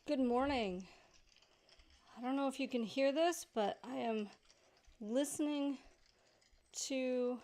Good morning. I don't know if you can hear this, but I am listening to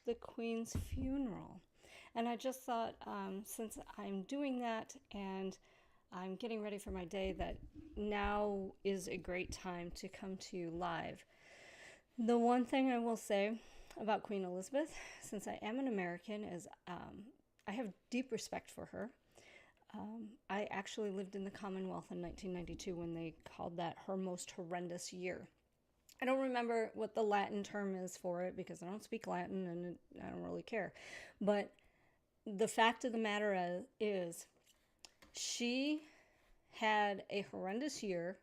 the Queen's funeral. And I just thought, since I'm doing that and I'm getting ready for my day, that now is a great time to come to you live. The one thing I will say about Queen Elizabeth, since I am an American, is I have deep respect for her. I actually lived in the Commonwealth in 1992 when they called that her most horrendous year. I don't remember what the Latin term is for it because I don't speak Latin and I don't really care. But the fact of the matter is, she had a horrendous year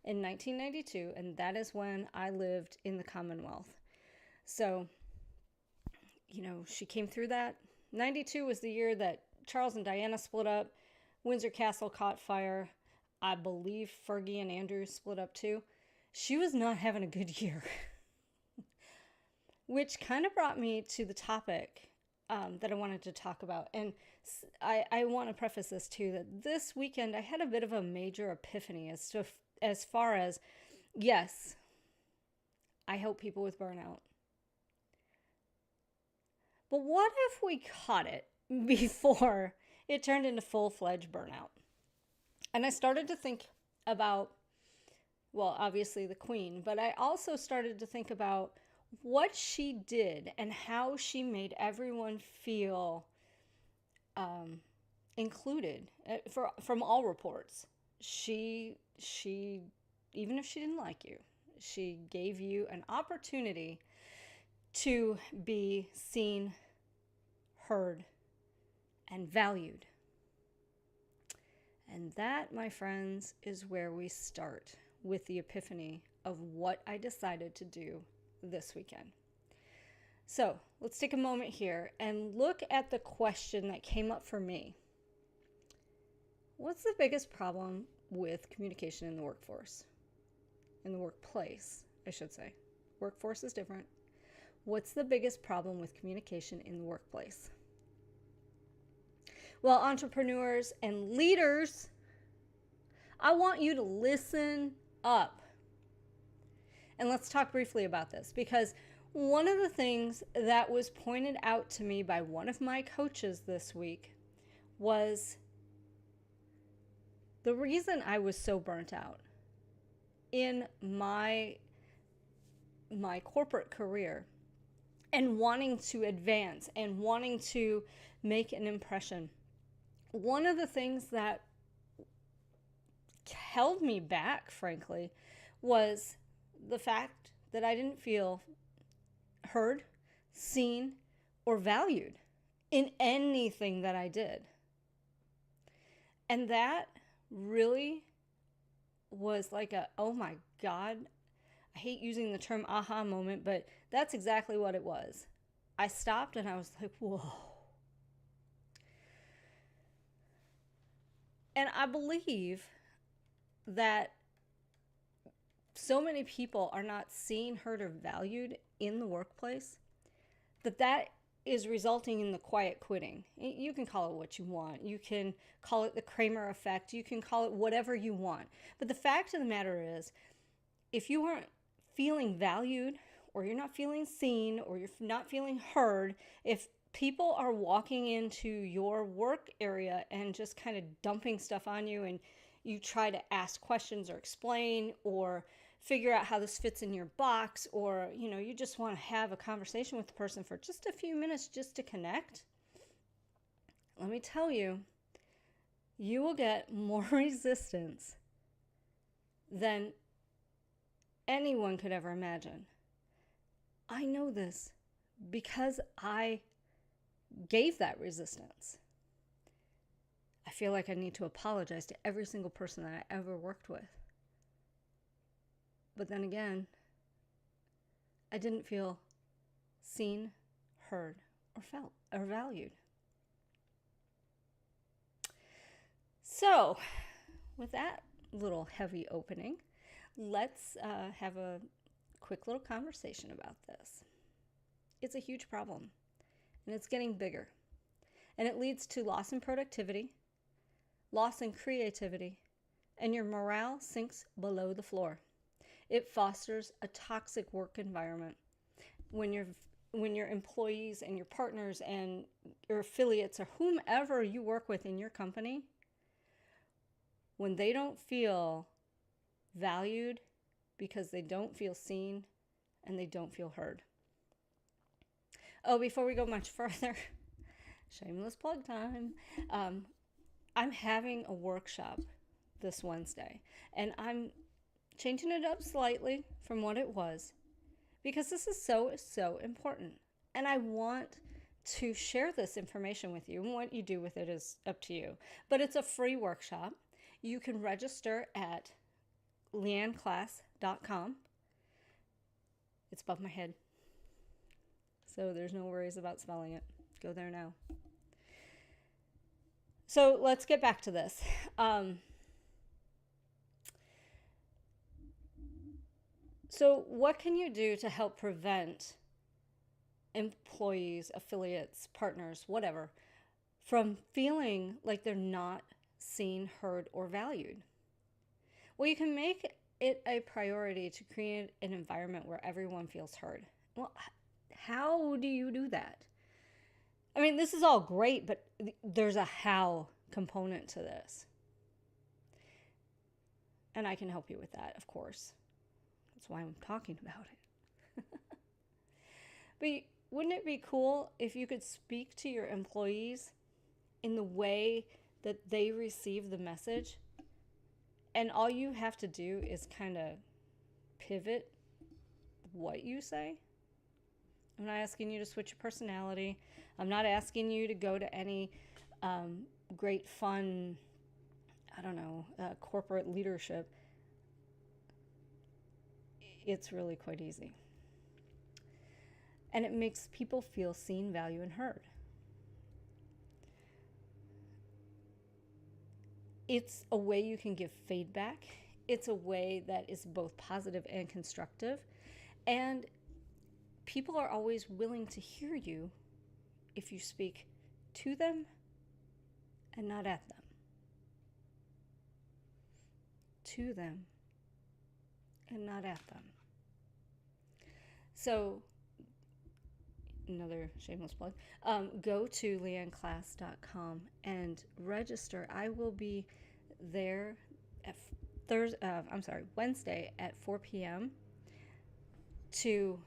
in 1992, and that is when I lived in the Commonwealth. So, she came through that. 92 was the year that Charles and Diana split up. Windsor Castle caught fire. I believe Fergie and Andrew split up too. She was not having a good year. Which kind of brought me to the topic that I wanted to talk about. And I want to preface this too, that this weekend I had a bit of a major epiphany as far as, yes, I help people with burnout. But what if we caught it before it turned into full-fledged burnout? And I started to think about, well, obviously the Queen, but I also started to think about what she did and how she made everyone feel included. From all reports, she even if she didn't like you, she gave you an opportunity to be seen, heard, and valued. And that, my friends, is where we start with the epiphany of what I decided to do this weekend. So let's take a moment here and look at the question that came up for me. What's the biggest problem with communication in the workforce? In the workplace, I should say. Workforce is different. What's the biggest problem with communication in the workplace? Well, entrepreneurs and leaders, I want you to listen up. And let's talk briefly about this, because one of the things that was pointed out to me by one of my coaches this week was the reason I was so burnt out in my corporate career and wanting to advance and wanting to make an impression. One of the things that held me back, frankly, was the fact that I didn't feel heard, seen, or valued in anything that I did. And that really was like oh my God, I hate using the term aha moment, but that's exactly what it was. I stopped and I was like, whoa. And I believe that so many people are not seen, heard, or valued in the workplace that is resulting in the quiet quitting. You can call it what you want. You can call it the Kramer effect. You can call it whatever you want. But the fact of the matter is, if you aren't feeling valued, or you're not feeling seen, or you're not feeling heard, if people are walking into your work area and just kind of dumping stuff on you, and you try to ask questions or explain or figure out how this fits in your box, or you just want to have a conversation with the person for just a few minutes just to connect, let me tell you, you will get more resistance than anyone could ever imagine. I know this because I gave that resistance. I feel like I need to apologize to every single person that I ever worked with. But then again, I didn't feel seen, heard, or felt, or valued. So, with that little heavy opening, let's have a quick little conversation about this. It's a huge problem, and it's getting bigger. And it leads to loss in productivity, loss in creativity, and your morale sinks below the floor. It fosters a toxic work environment. When your employees and your partners and your affiliates or whomever you work with in your company, when they don't feel valued because they don't feel seen and they don't feel heard. Oh, before we go much further, shameless plug time. I'm having a workshop this Wednesday, and I'm changing it up slightly from what it was because this is so important. And I want to share this information with you, and what you do with it is up to you. But it's a free workshop. You can register at leannclass.com. It's above my head, so there's no worries about spelling it. Go there now. So let's get back to this. So what can you do to help prevent employees, affiliates, partners, whatever, from feeling like they're not seen, heard, or valued? Well, you can make it a priority to create an environment where everyone feels heard. Well, how do you do that? I mean, this is all great, but there's a how component to this. And I can help you with that, of course. That's why I'm talking about it. But wouldn't it be cool if you could speak to your employees in the way that they receive the message? And all you have to do is kind of pivot what you say. I'm not asking you to switch your personality. I'm not asking you to go to any great fun, corporate leadership. It's really quite easy. And it makes people feel seen, valued, and heard. It's a way you can give feedback. It's a way that is both positive and constructive. And people are always willing to hear you if you speak to them and not at them. To them and not at them. So, another shameless plug, go to leannclass.com and register. I will be there at Wednesday at 4 p.m. to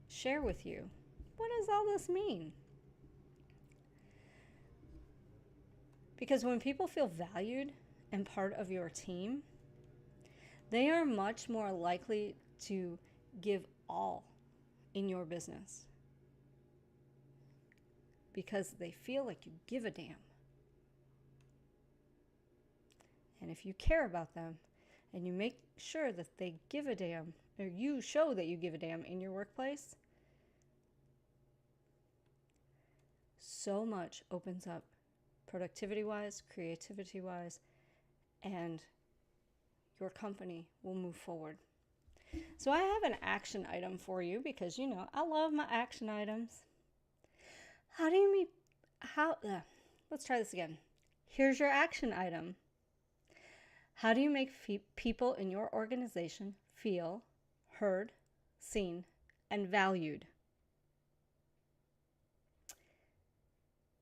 share with you, what does all this mean? Because when people feel valued and part of your team, they are much more likely to give all in your business because they feel like you give a damn. And if you care about them and you make sure that they give a damn, or you show that you give a damn in your workplace, so much opens up productivity-wise, creativity-wise, and your company will move forward. So I have an action item for you because, I love my action items. Let's try this again. Here's your action item. How do you make people in your organization feel heard, seen, and valued?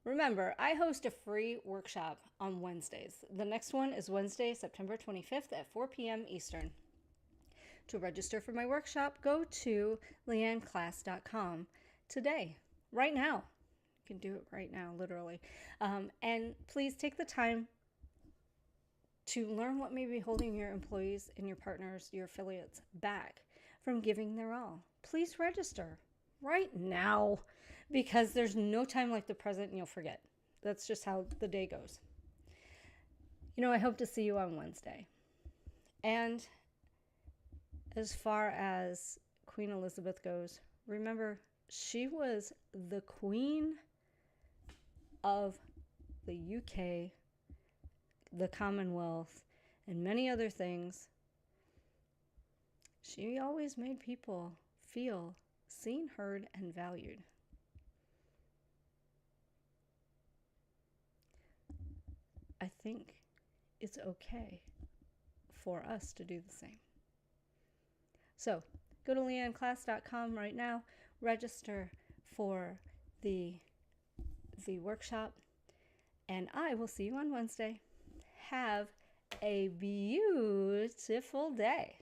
Remember, I host a free workshop on Wednesdays. The next one is Wednesday, September 25th at 4 p.m. Eastern. To register for my workshop, go to leannclass.com today, right now. You can do it right now, literally. And please take the time to learn what may be holding your employees and your partners, your affiliates, back from giving their all. Please register right now because there's no time like the present and you'll forget. That's just how the day goes. I hope to see you on Wednesday. And as far as Queen Elizabeth goes, remember, she was the Queen of the UK, the Commonwealth, and many other things. She always made people feel seen, heard, and valued. I think it's okay for us to do the same. So go to leanneclass.com right now, register for the workshop, and I will see you on Wednesday. Have a beautiful day.